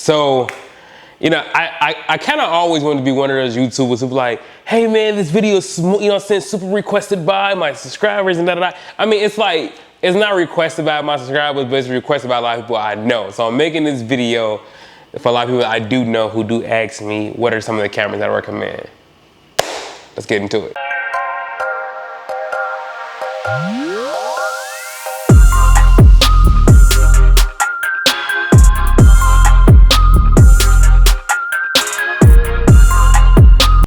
So, you know, I kind of always wanted to be one of those YouTubers who be like, hey man, this video is, you know, since super requested by my subscribers and da-da-da. I mean, it's like, it's not requested by my subscribers, but it's requested by a lot of people I know. So I'm making this video for a lot of people I do know who do ask me, what are some of the cameras that I recommend? Let's get into it.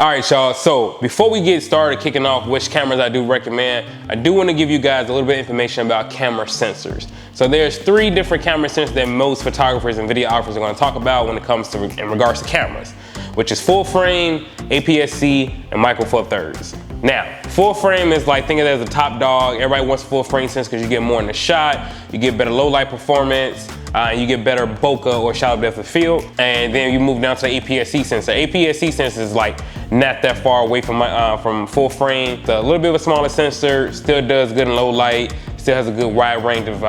All right, y'all, so before we get started kicking off which cameras I do recommend, I do want to give you guys a little bit of information about camera sensors. So there's 3 different camera sensors that most photographers and videographers are going to talk about when it comes to in regards to cameras, which is full frame, APS-C, and micro four thirds. Now, full frame is like, think of it as a top dog. Everybody wants full frame sensor because you get more in the shot, you get better low light performance, you get better bokeh or shallow depth of field, and then you move down to the APS-C sensor. APS-C sensor is like not that far away from full frame. It's a little bit of a smaller sensor, still does good in low light, still has a good wide range of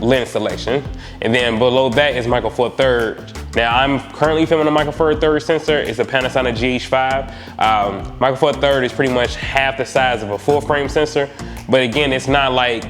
lens selection. And then below that is micro four thirds. Now I'm currently filming a micro four thirds sensor. It's a Panasonic GH5. Micro four thirds is pretty much half the size of a full frame sensor, but again, it's not like,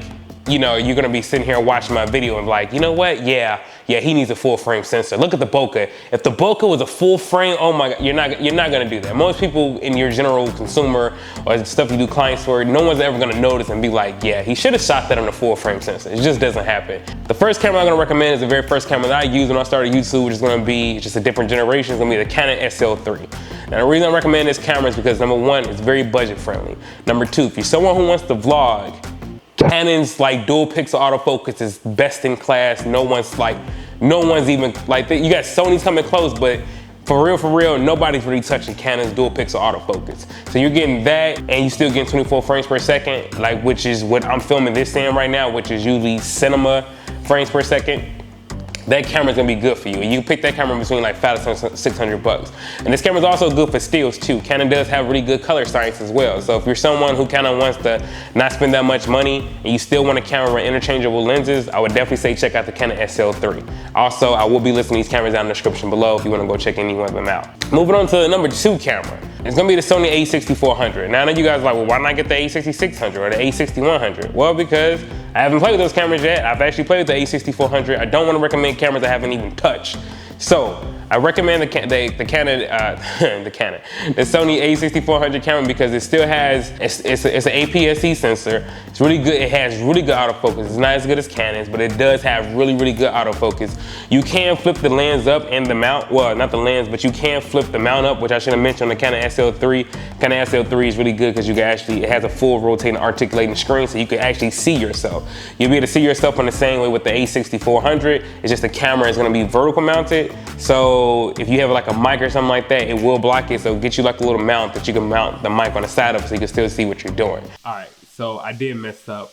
you know, you're gonna be sitting here watching my video and like, you know what? Yeah, he needs a full frame sensor. Look at the bokeh. If the bokeh was a full frame, oh my God, you're not gonna do that. Most people in your general consumer or stuff you do clients for, no one's ever gonna notice and be like, yeah, he should have shot that on a full frame sensor. It just doesn't happen. The first camera I'm gonna recommend is the very first camera that I used when I started YouTube, which is gonna be just a different generation. It's gonna be the Canon SL3. Now the reason I recommend this camera is because number 1, it's very budget friendly. Number 2, if you're someone who wants to vlog, Canon's like dual pixel autofocus is best in class. No one's even like, you got Sony's coming close, but for real, nobody's really touching Canon's dual pixel autofocus. So you're getting that, and you still getting 24 frames per second, like, which is what I'm filming this in right now, which is usually cinema frames per second. That camera's gonna be good for you. And you can pick that camera between like $500 to $600. And this camera's also good for stills too. Canon does have really good color science as well. So if you're someone who kind of wants to not spend that much money and you still want a camera with interchangeable lenses, I would definitely say check out the Canon SL3. Also, I will be listing these cameras down in the description below if you wanna go check any one of them out. Moving on to the number 2 camera. It's gonna be the Sony a6400. Now I know you guys are like, well, why not get the a6600 or the a6100? Well, because I haven't played with those cameras yet. I've actually played with the a6400. I don't want to recommend cameras I haven't even touched. So I recommend the Sony a6400 camera because it still has, it's an APS-C sensor. It's really good. It has really good autofocus. It's not as good as Canon's, but it does have really good autofocus. You can flip the lens up and the mount. Well, not the lens, but you can flip the mount up, which I should have mentioned on the Canon SL3. Canon SL3 is really good because you can actually, it has a full rotating articulating screen, so you can actually see yourself. You'll be able to see yourself in the same way with the a6400. It's just the camera is going to be vertical mounted. So if you have like a mic or something like that, it will block it. So get you like a little mount that you can mount the mic on the side of so you can still see what you're doing. All right, so I did mess up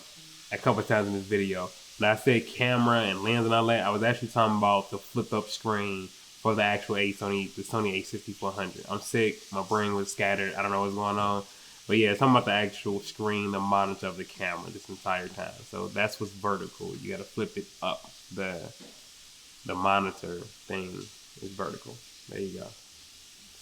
a couple of times in this video. When I said camera and lens and all that, I was actually talking about the flip up screen for the actual the Sony a6400. I'm sick, my brain was scattered, I don't know what's going on. But yeah, it's talking about the actual screen, the monitor of the camera this entire time. So that's what's vertical. You gotta flip it up. The monitor thing is vertical. There you go.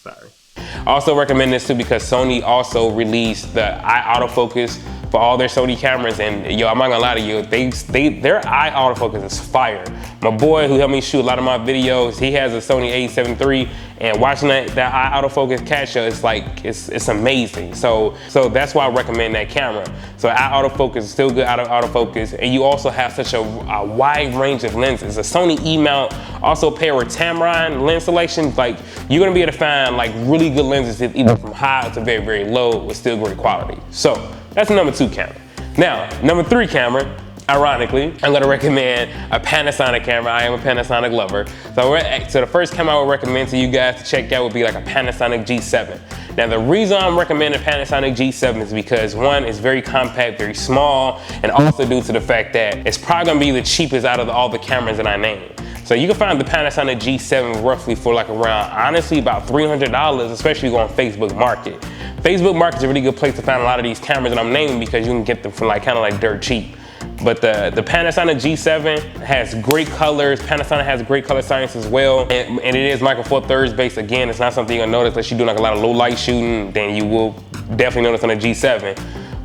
Sorry. I also recommend this too because Sony also released the eye autofocus for all their Sony cameras, and yo, I'm not gonna lie to you, their eye autofocus is fire. My boy who helped me shoot a lot of my videos, he has a Sony a7 III, and watching that eye autofocus catch up, it's like, it's amazing. So that's why I recommend that camera. So eye autofocus is still good autofocus, and you also have such a wide range of lenses. A Sony E-mount, also paired with Tamron lens selection, like you're gonna be able to find like really good lenses either from high to very low with still great quality. So that's the number 2 camera. Now, number 3 camera, ironically, I'm gonna recommend a Panasonic camera. I am a Panasonic lover. So the first camera I would recommend to you guys to check out would be like a Panasonic G7. Now the reason I'm recommending Panasonic G7 is because 1, it's very compact, very small, and also due to the fact that it's probably gonna be the cheapest out of all the cameras that I named. So you can find the Panasonic G7 roughly for like around, honestly, about $300, especially on Facebook Market. Facebook Market is a really good place to find a lot of these cameras that I'm naming because you can get them for like kind of like dirt cheap. But the Panasonic G7 has great colors. Panasonic has great color science as well. And it is Micro Four Thirds based. Again, it's not something you're gonna notice unless you're doing like a lot of low light shooting, then you will definitely notice on the G7.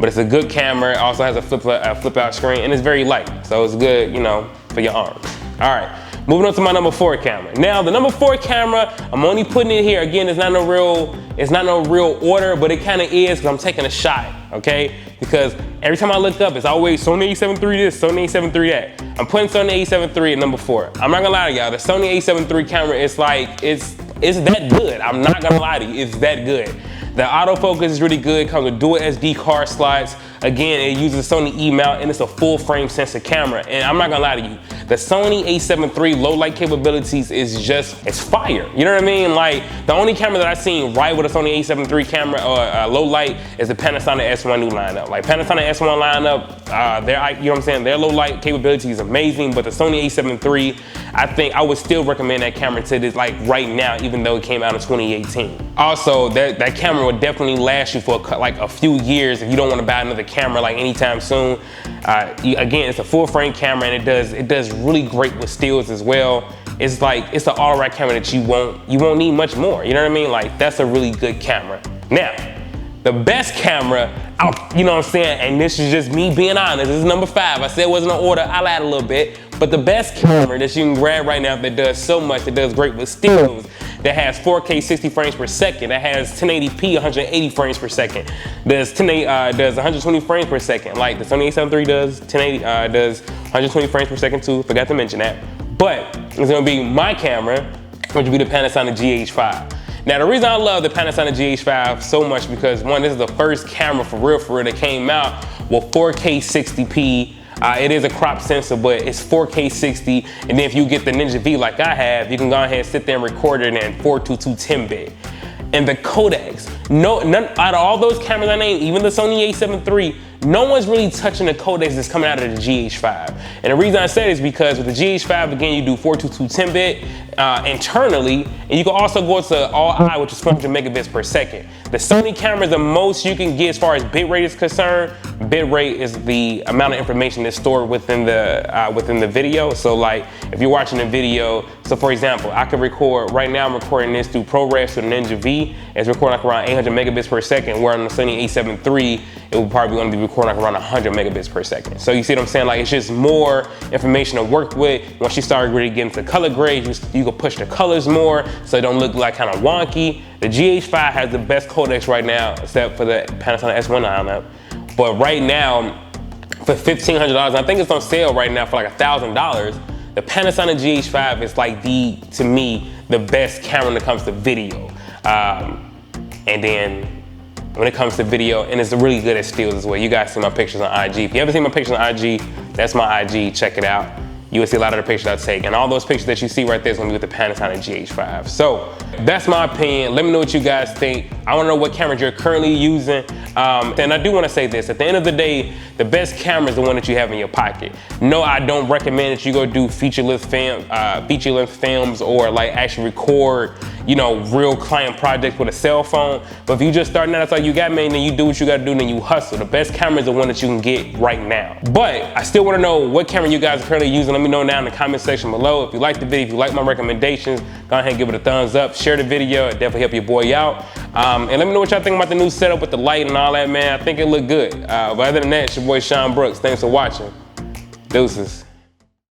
But it's a good camera. It also has a flip out screen, and it's very light. So it's good, you know, for your arms. All right, moving on to my number 4 camera. Now the number 4 camera, I'm only putting it here. Again, it's not no real order, but it kind of is because I'm taking a shot, okay? Because every time I look up, it's always Sony a7 III this, Sony a7 III that. I'm putting Sony a7 III at number 4. I'm not gonna lie to y'all, the Sony a7 III camera is like, it's that good. I'm not gonna lie to you, it's that good. The autofocus is really good, it comes with dual SD card slots. Again, it uses Sony E-mount and it's a full frame sensor camera. And I'm not gonna lie to you, the Sony a7 III low light capabilities is just, it's fire. You know what I mean? Like, the only camera that I've seen right with a Sony a7 III camera or low light is the Panasonic S1 new lineup. Like Panasonic S1 lineup, you know what I'm saying? Their low light capability is amazing, but the Sony a7 III, I think I would still recommend that camera to this, like right now, even though it came out in 2018. Also, that camera would definitely last you for like a few years if you don't want to buy another camera like anytime soon. Again, it's a full frame camera and it does really great with stills as well. It's like, it's an all right camera that you won't need much more. You know what I mean? Like, that's a really good camera. Now, the best camera, you know what I'm saying? And this is just me being honest. This is number 5. I said it wasn't an order. I'll add a little bit. But the best camera that you can grab right now that does so much, that does great with stills, that has 4K 60 frames per second, that has 1080p 180 frames per second, does 120 frames per second, like the Sony a7 III does 1080, does 120 frames per second too. Forgot to mention that. But it's gonna be my camera, which would be the Panasonic GH5. Now, the reason I love the Panasonic GH5 so much because, one, this is the first camera for real that came out with 4K 60p. It is a crop sensor, but it's 4K 60. And then if you get the Ninja V like I have, you can go ahead and sit there and record it in 422 10-bit. And the Codecs, none out of all those cameras I named, even the Sony a7 III, no one's really touching the codecs that's coming out of the GH5. And the reason I say is because with the GH5, again, you do 422 10-bit internally, and you can also go to all-I, which is 400 megabits per second. The Sony camera is the most you can get as far as bitrate is concerned. Bitrate is the amount of information that's stored within the video. So like, if you're watching a video, so for example, I could record, right now I'm recording this through ProRes to the Ninja V. It's recording like around 800 megabits per second, where on the Sony a7 III, it will probably going to be recording like around 100 megabits per second. So you see what I'm saying? Like, it's just more information to work with. Once you start really getting to color grades, you can push the colors more so it don't look like kind of wonky. The GH5 has the best codecs right now, except for the Panasonic S1 lineup. But right now, for $1,500, I think it's on sale right now for like $1,000. The Panasonic GH5 is like to me, the best camera when it comes to video. And then when it comes to video, and it's really good at stills as well. You guys see my pictures on IG. If you haven't seen my pictures on IG, that's my IG, check it out. You will see a lot of the pictures I take. And all those pictures that you see right there is gonna be with the Panasonic GH5. So that's my opinion. Let me know what you guys think. I wanna know what cameras you're currently using. And I do wanna say this, at the end of the day, the best camera is the one that you have in your pocket. No, I don't recommend that you go do feature-length films or like actually record, you know, real client projects with a cell phone. But if you just starting out, that's all you got, man, then you do what you gotta do, then you hustle. The best camera is the one that you can get right now. But I still wanna know what camera you guys are currently using. Let me know down in the comment section below. If you like the video, if you like my recommendations, go ahead and give it a thumbs up. Share the video, it definitely help your boy out. And let me know what y'all think about the new setup with the light and all that, man. I think it looked good. But other than that, it's your boy Shawn Brooks. Thanks for watching. Deuces.